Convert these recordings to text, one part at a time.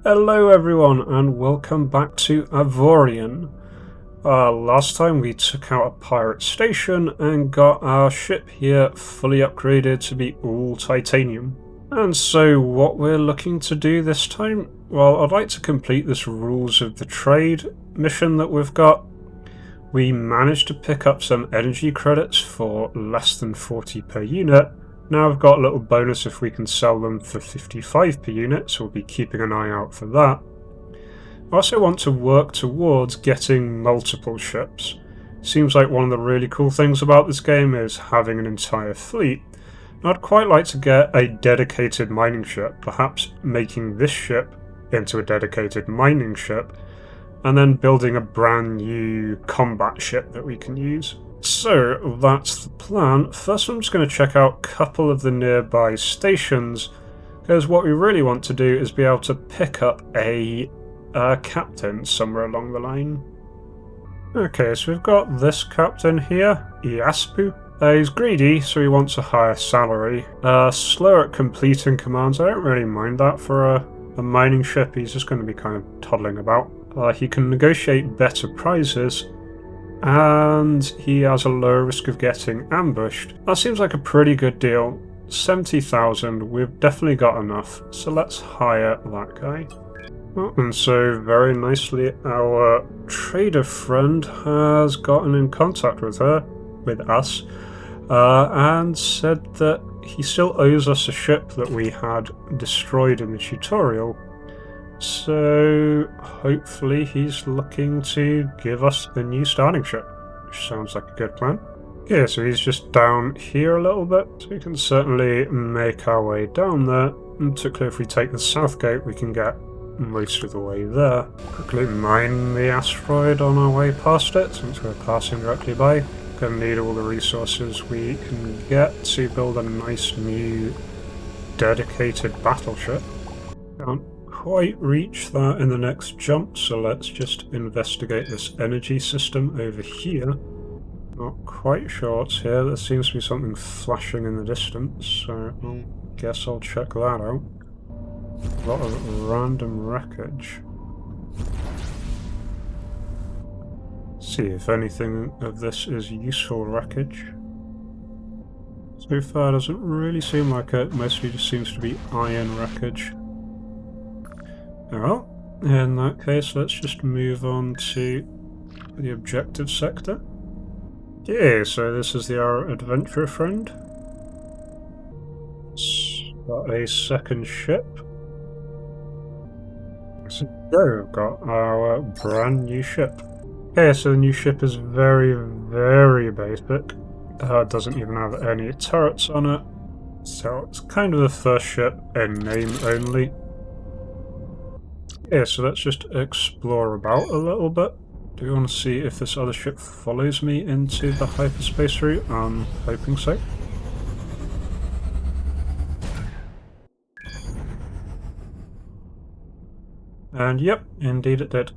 Hello everyone and welcome back to Avorion. Last time we took out a pirate station and got our ship here fully upgraded to be all titanium. And so what we're looking to do this time? Well, I'd like to complete this Rules of the Trade mission that we've got. We managed to pick up some energy credits for less than 40 per unit. Now I've got a little bonus if we can sell them for 55 per unit, so we'll be keeping an eye out for that. I also want to work towards getting multiple ships. Seems like one of the really cool things about this game is having an entire fleet. I'd quite like to get a dedicated mining ship, perhaps making this ship into a dedicated mining ship, and then building a brand new combat ship that we can use. So that's the plan. First I'm just going to check out a couple of the nearby stations, because what we really want to do is be able to pick up a captain somewhere along the line. Okay, so we've got this captain here, Iaspu. He's greedy, so he wants a higher salary. Slow at completing commands. I don't really mind that for a mining ship. He's just going to be kind of toddling about. He can negotiate better prices, and he has a lower risk of getting ambushed. That seems like a pretty good deal. 70,000, we've definitely got enough, so let's hire that guy. Oh, and so very nicely our trader friend has gotten in contact with us, and said that he still owes us a ship that we had destroyed in the tutorial. So hopefully he's looking to give us a new starting ship, which sounds like a good plan. Yeah, so he's just down here a little bit, so we can certainly make our way down there. And particularly if we take the south gate, we can get most of the way there. Quickly mine the asteroid on our way past it, since we're passing directly by. Gonna need all the resources we can get to build a nice new dedicated battleship. Can't quite reach that in the next jump, so let's just investigate this energy system over here. Not quite sure what's here. There seems to be something flashing in the distance, so I guess I'll check that out. A lot of random wreckage. See if anything of this is useful wreckage. So far doesn't really seem like it, mostly just seems to be iron wreckage. Well, in that case, let's just move on to the objective sector. Okay, so this is our adventurer friend. It's got a second ship. So there we've got our brand new ship. Okay, so the new ship is very, very basic. It doesn't even have any turrets on it. So it's kind of the first ship in name only. Yeah, so let's just explore about a little bit. Do we want to see if this other ship follows me into the hyperspace route? I'm hoping so. And yep, indeed it did.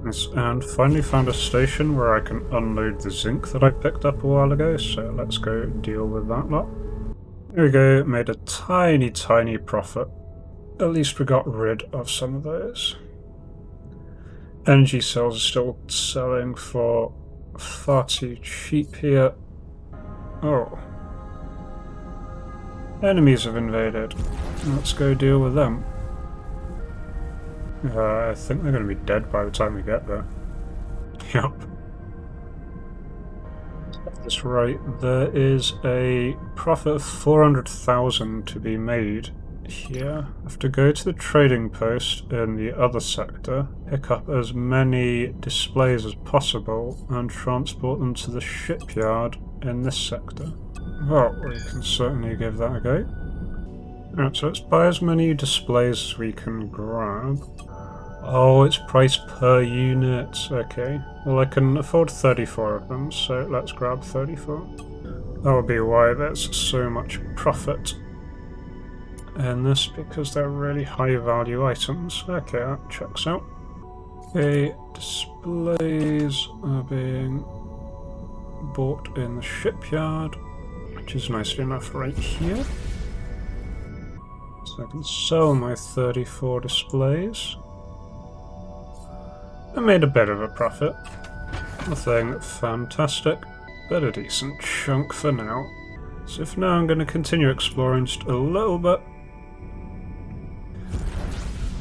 Yes, and finally found a station where I can unload the zinc that I picked up a while ago, so let's go deal with that lot. There we go, made a tiny, tiny profit. At least we got rid of some of those. Energy cells are still selling for far too cheap here. Oh. Enemies have invaded. Let's go deal with them. I think they're going to be dead by the time we get there. Yup. That's right, there is a profit of 400,000 to be made here. I have to go to the trading post in the other sector, pick up as many displays as possible, and transport them to the shipyard in this sector. Well, we can certainly give that a go. Alright, so let's buy as many displays as we can grab. Oh, it's priced per unit. Okay. Well, I can afford 34 of them, so let's grab 34. That would be why there's so much profit in this, because they're really high value items. Okay, that checks out. Okay, displays are being bought in the shipyard, which is nicely enough right here. So I can sell my 34 displays. I made a bit of a profit. Nothing fantastic, but a decent chunk for now. So for now I'm going to continue exploring just a little bit.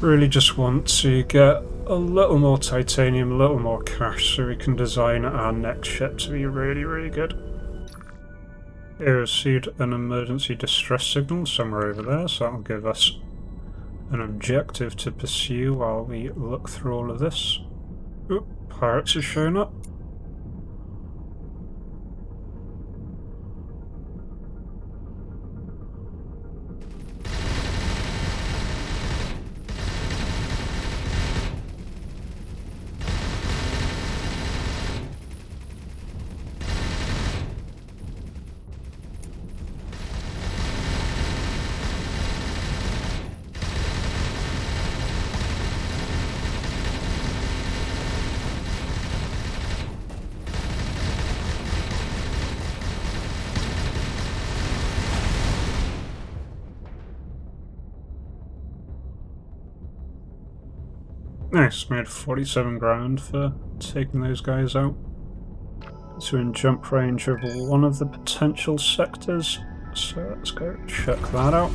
Really just want to get a little more titanium, a little more cash, so we can design our next ship to be really, really good. Here received an emergency distress signal somewhere over there, so that'll give us an objective to pursue while we look through all of this. Oop, pirates are showing up. Nice, made 47 grand for taking those guys out. So in jump range of one of the potential sectors, so let's go check that out.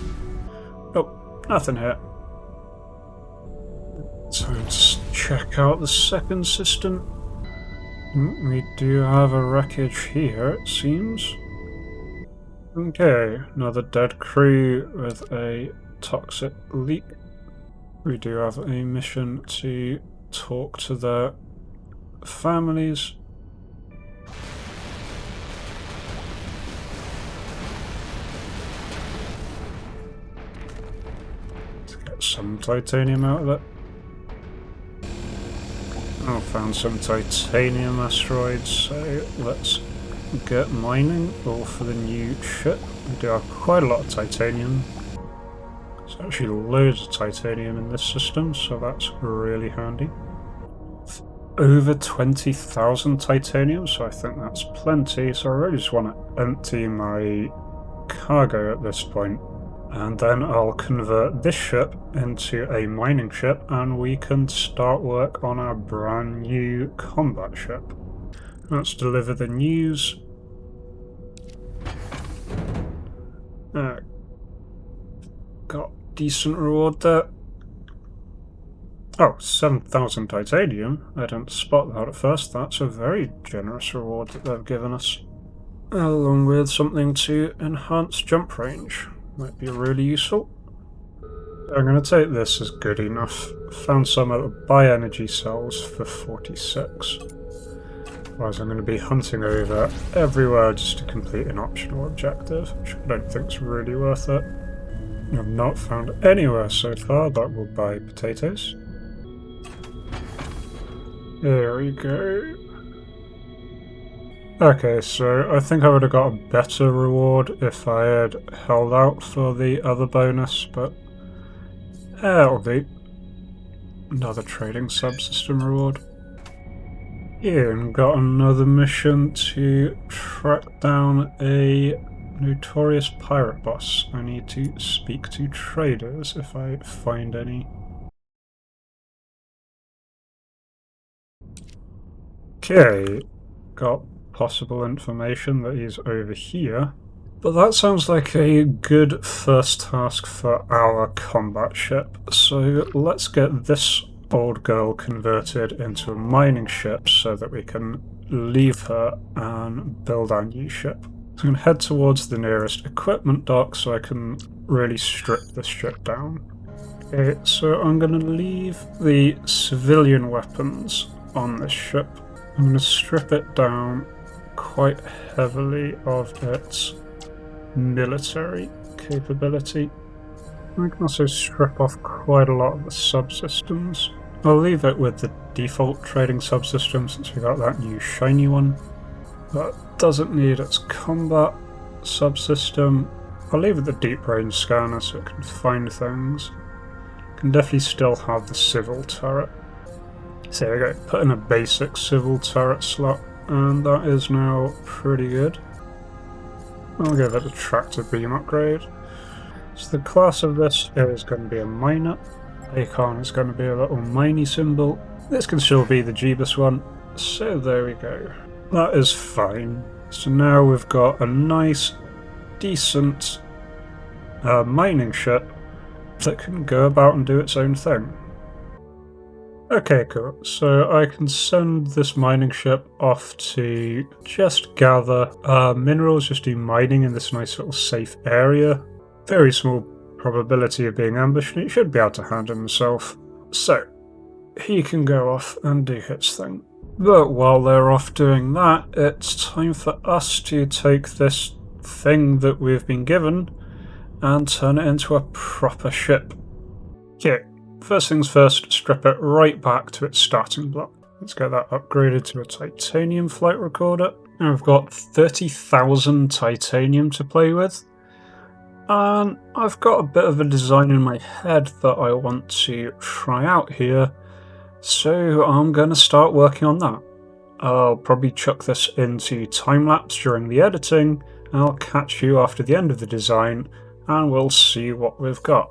Oh, nothing here. So let's check out the second system. We do have a wreckage here, it seems. Okay, another dead crew with a toxic leak. We do have a mission to talk to their families. Let's get some titanium out of it. I found some titanium asteroids, so let's get mining, all for the new ship. We do have quite a lot of titanium. There's actually loads of titanium in this system, so that's really handy. Over 20,000 titanium, so I think that's plenty, so I really just want to empty my cargo at this point. And then I'll convert this ship into a mining ship, and we can start work on our brand new combat ship. Let's deliver the news. Got decent reward there. Oh, 7,000 titanium. I didn't spot that at first. That's a very generous reward that they've given us. Along with something to enhance jump range. Might be really useful. I'm going to take this as good enough. Found some at the buy energy cells for 46. Otherwise I'm going to be hunting over everywhere just to complete an optional objective, which I don't think is really worth it. I've not found anywhere so far that will buy potatoes. There we go. Okay, so I think I would have got a better reward if I had held out for the other bonus, but it'll be. Another trading subsystem reward. Yeah, and got another mission to track down a notorious pirate boss. I need to speak to traders if I find any. Okay, got possible information that he's over here. But that sounds like a good first task for our combat ship. So let's get this old girl converted into a mining ship so that we can leave her and build our new ship. So I'm going to head towards the nearest equipment dock so I can really strip this ship down. Okay, so I'm going to leave the civilian weapons on this ship. I'm going to strip it down quite heavily of its military capability. I can also strip off quite a lot of the subsystems. I'll leave it with the default trading subsystem since we got that new shiny one. That doesn't need its combat subsystem. I'll leave it the deep range scanner so it can find things. Can definitely still have the civil turret. So there we go, put in a basic civil turret slot, and that is now pretty good. I'll give it a tractor beam upgrade. So the class of this is going to be a miner. Icon is going to be a little miney symbol. This can still be the Jebus One. So there we go. That is fine. So now we've got a nice, decent mining ship that can go about and do its own thing. Okay, cool. So I can send this mining ship off to just gather minerals, just do mining in this nice little safe area. Very small probability of being ambushed, and it should be able to handle himself. So he can go off and do his thing. But while they're off doing that, it's time for us to take this thing that we've been given and turn it into a proper ship. Okay, first things first, strip it right back to its starting block. Let's get that upgraded to a titanium flight recorder. Now we've got 30,000 titanium to play with. And I've got a bit of a design in my head that I want to try out here. So I'm going to start working on that. I'll probably chuck this into Timelapse during the editing, and I'll catch you after the end of the design, and we'll see what we've got.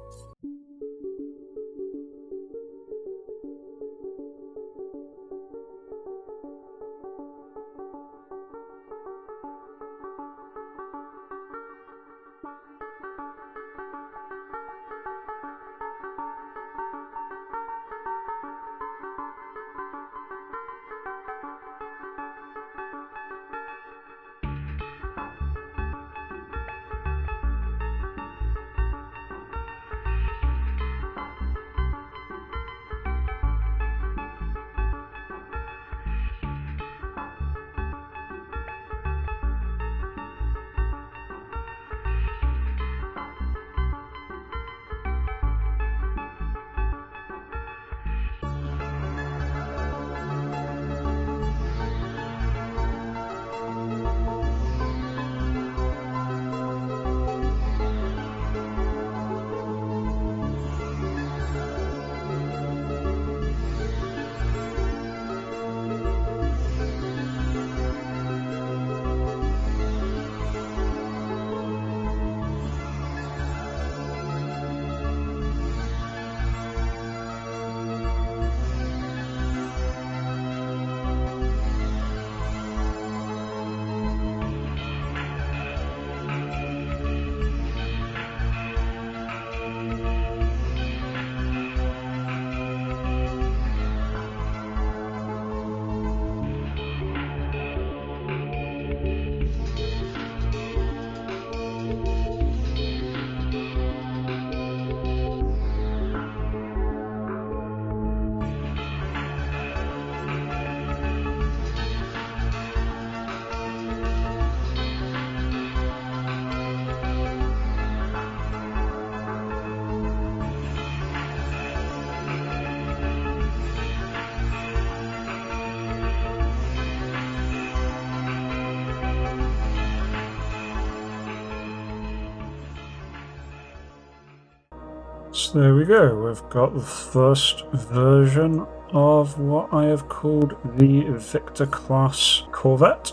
So there we go, we've got the first version of what I have called the Victor class Corvette.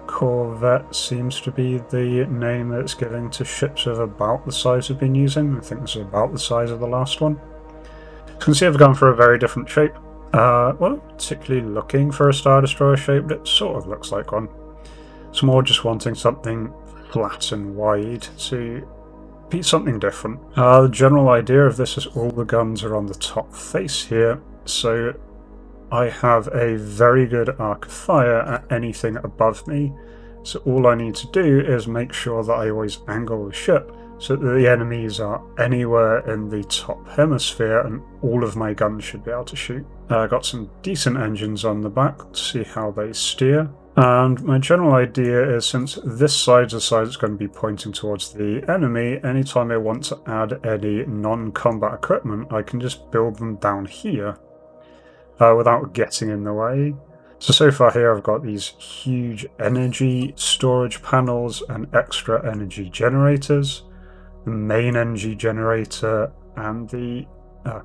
Corvette seems to be the name that it's giving to ships of about the size we've been using. I think this is about the size of the last one. You can see I've gone for a very different shape. Well, not particularly looking for a Star Destroyer shape, but it sort of looks like one. It's more just wanting something flat and wide to be something different. The general idea of this is all the guns are on the top face here, so I have a very good arc of fire at anything above me. So all I need to do is make sure that I always angle the ship so that the enemies are anywhere in the top hemisphere and all of my guns should be able to shoot. I got some decent engines on the back to see how they steer. And my general idea is, since this side's the side that's going to be pointing towards the enemy, anytime I want to add any non-combat equipment, I can just build them down here without getting in the way. So far here I've got these huge energy storage panels and extra energy generators. The main energy generator and the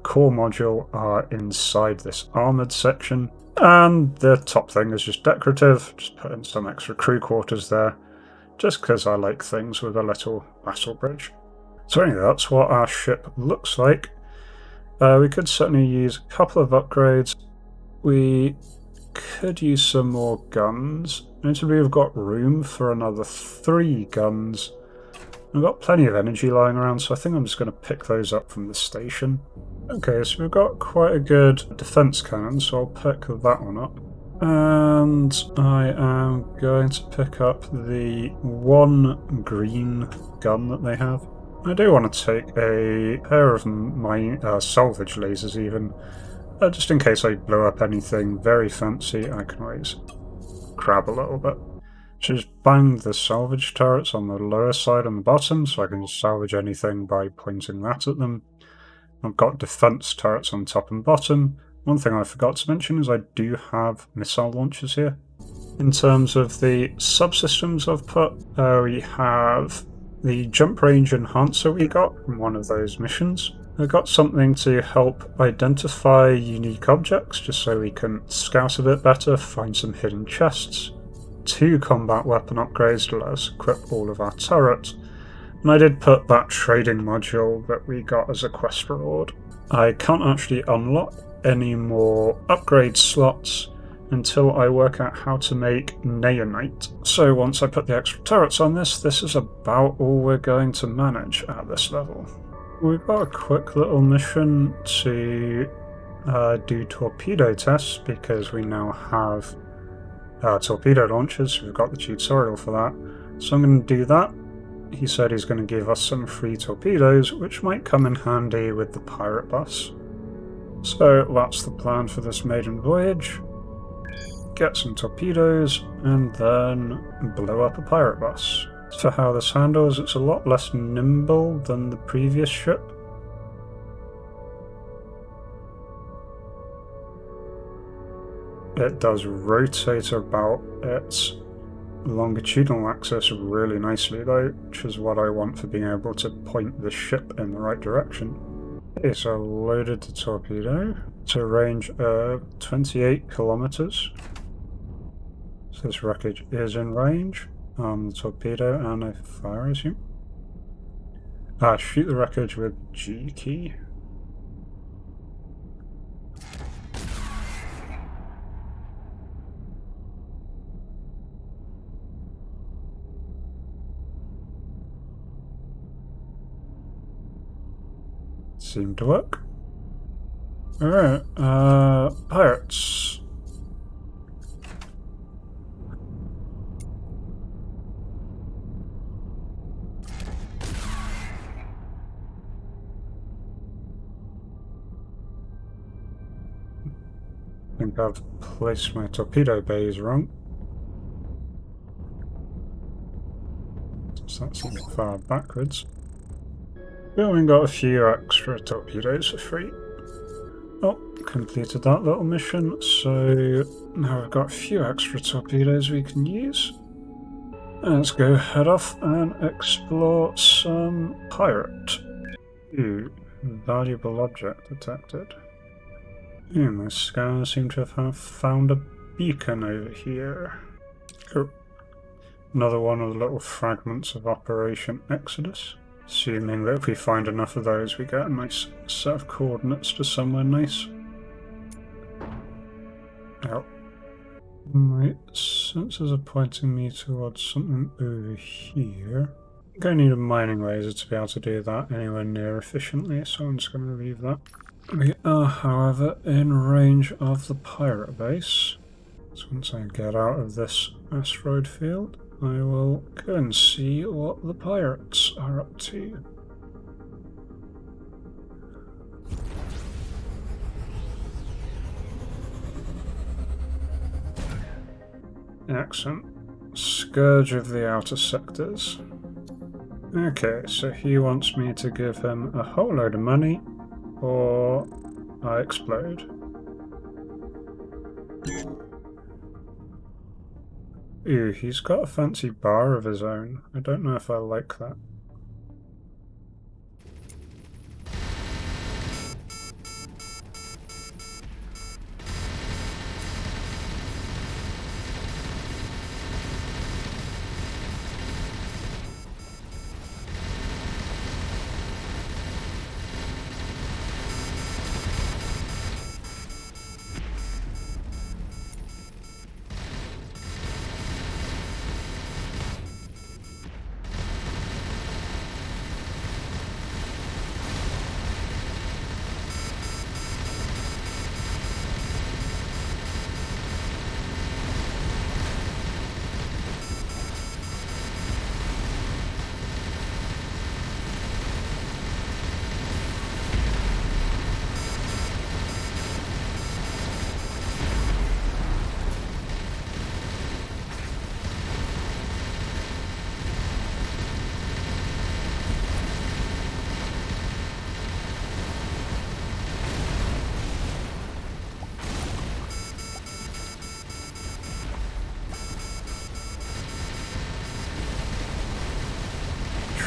core module are inside this armoured section. And the top thing is just decorative, just put in some extra crew quarters there, just because I like things with a little battle bridge. So anyway, that's what our ship looks like. We could certainly use a couple of upgrades. We could use some more guns. Notably, we've got room for another 3 guns. We've got plenty of energy lying around, so I think I'm just going to pick those up from the station. Okay, so we've got quite a good defense cannon, so I'll pick that one up. And I am going to pick up the 1 green gun that they have. I do want to take a pair of my salvage lasers even, just in case I blow up anything very fancy. I can always grab a little bit. Just bang the salvage turrets on the lower side and the bottom, so I can just salvage anything by pointing that at them. I've got defense turrets on top and bottom. One thing I forgot to mention is I do have missile launchers here. In terms of the subsystems I've put, we have the jump range enhancer we got from one of those missions. I got something to help identify unique objects, just so we can scout a bit better, find some hidden chests. 2 combat weapon upgrades to let us equip all of our turrets. And I did put that trading module that we got as a quest reward. I can't actually unlock any more upgrade slots until I work out how to make Neonite. So once I put the extra turrets on this is about all we're going to manage at this level. We've got a quick little mission to do torpedo tests, because we now have torpedo launchers. We've got the tutorial for that. So I'm going to do that. He said he's going to give us some free torpedoes, which might come in handy with the pirate bus. So that's the plan for this maiden voyage. Get some torpedoes, and then blow up a pirate bus. For how this handles, it's a lot less nimble than the previous ship. It does rotate about its longitudinal axis really nicely though, which is what I want for being able to point the ship in the right direction. Okay, so loaded the torpedo to a range of 28 kilometers. So this wreckage is in range on the torpedo, and I fire, I assume. Shoot the wreckage with G key. Seemed to work. Alright, pirates. I think I've placed my torpedo bays wrong. So that's a far backwards. We only got a few extra torpedoes for free. Oh, completed that little mission, so now we've got a few extra torpedoes we can use. Let's go head off and explore some pirate. Ooh, valuable object detected. My scanners seem to have found a beacon over here. Oh, another one of the little fragments of Operation Exodus. Assuming that if we find enough of those, we get a nice set of coordinates to somewhere nice. Oh. My sensors are pointing me towards something over here. I'm going to need a mining laser to be able to do that anywhere near efficiently, so I'm just going to leave that. We are, however, in range of the pirate base. So once I get out of this asteroid field, I will go and see what the pirates are up to. Excellent. Scourge of the Outer Sectors. Okay, so he wants me to give him a whole load of money, or I explode. Ooh, he's got a fancy bar of his own. I don't know if I like that.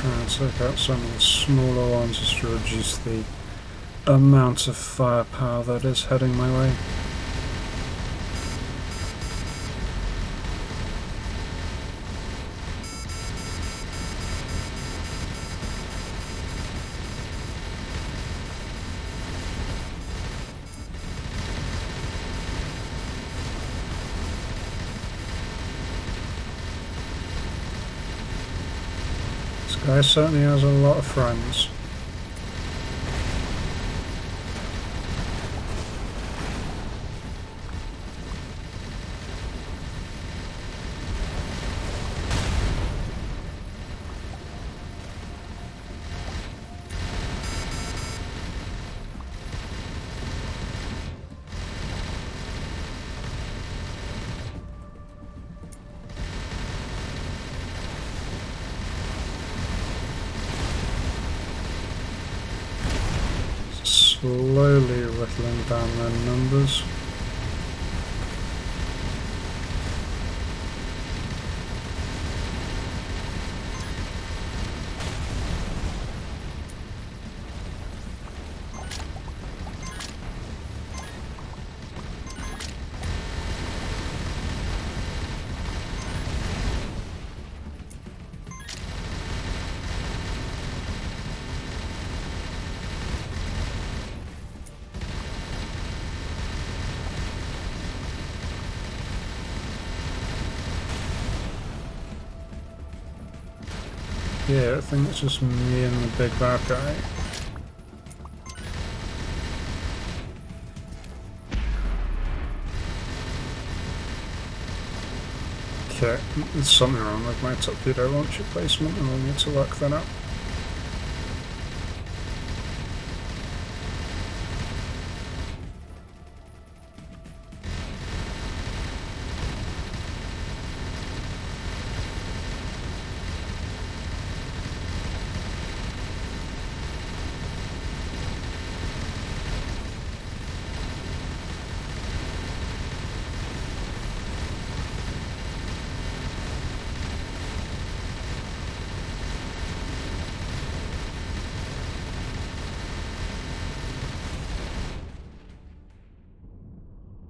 try and take out some of the smaller ones just to reduce the amount of firepower that is heading my way. This guy certainly has a lot of friends. Slowly whittling down their numbers. Yeah, I think it's just me and the big bad guy. Okay, there's something wrong with my torpedo launcher placement and I'll need to work that out.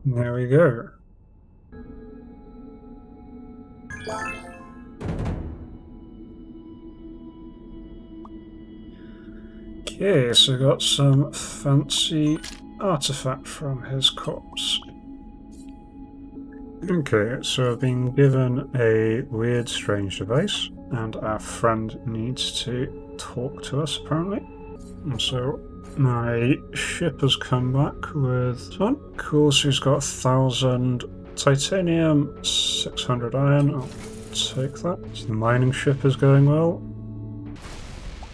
There we go. Okay, so got some fancy artifact from his corpse. Okay, so I've been given a weird, strange device, and our friend needs to talk to us, apparently. And so my ship has come back with this one. Cool, so he's got 1,000 titanium, 600 iron. I'll take that. So the mining ship is going well.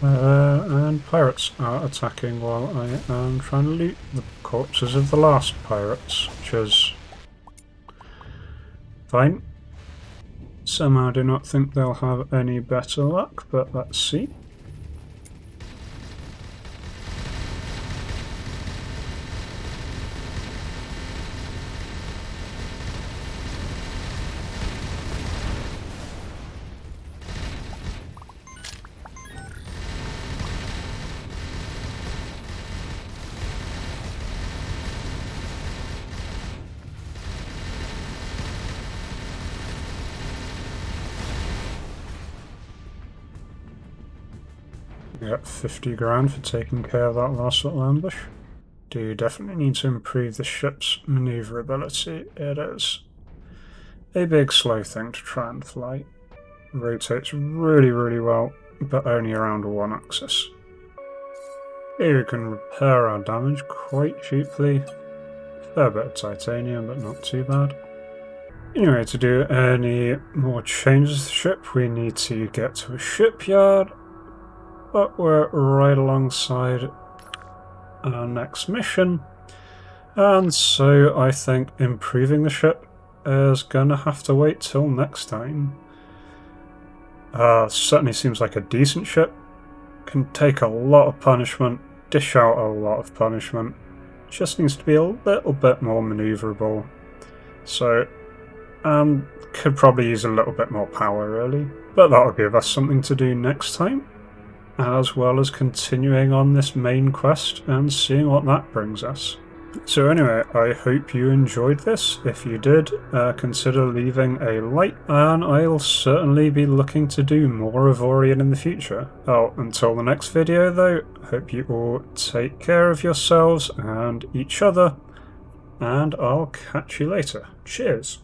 And pirates are attacking while I am trying to loot the corpses of the last pirates, which is fine. Somehow I do not think they'll have any better luck, but let's see. Got 50 grand for taking care of that last little ambush. Do definitely need to improve the ship's maneuverability. It is a big slow thing to try and fly. Rotates really well, but only around one axis. Here we can repair our damage quite cheaply. Fair bit of titanium, but not too bad. Anyway, to do any more changes to the ship, we need to get to a shipyard. But we're right alongside our next mission, and so I think improving the ship is gonna have to wait till next time. Certainly seems like a decent ship, can take a lot of punishment, dish out a lot of punishment, just needs to be a little bit more manoeuvrable, so could probably use a little bit more power really, but that'll give us something to do next time. as well as continuing on this main quest and seeing what that brings us. So anyway, I hope you enjoyed this. If you did, consider leaving a like, and I'll certainly be looking to do more Avorion in the future. Oh, until the next video though, hope you all take care of yourselves and each other, and I'll catch you later. Cheers!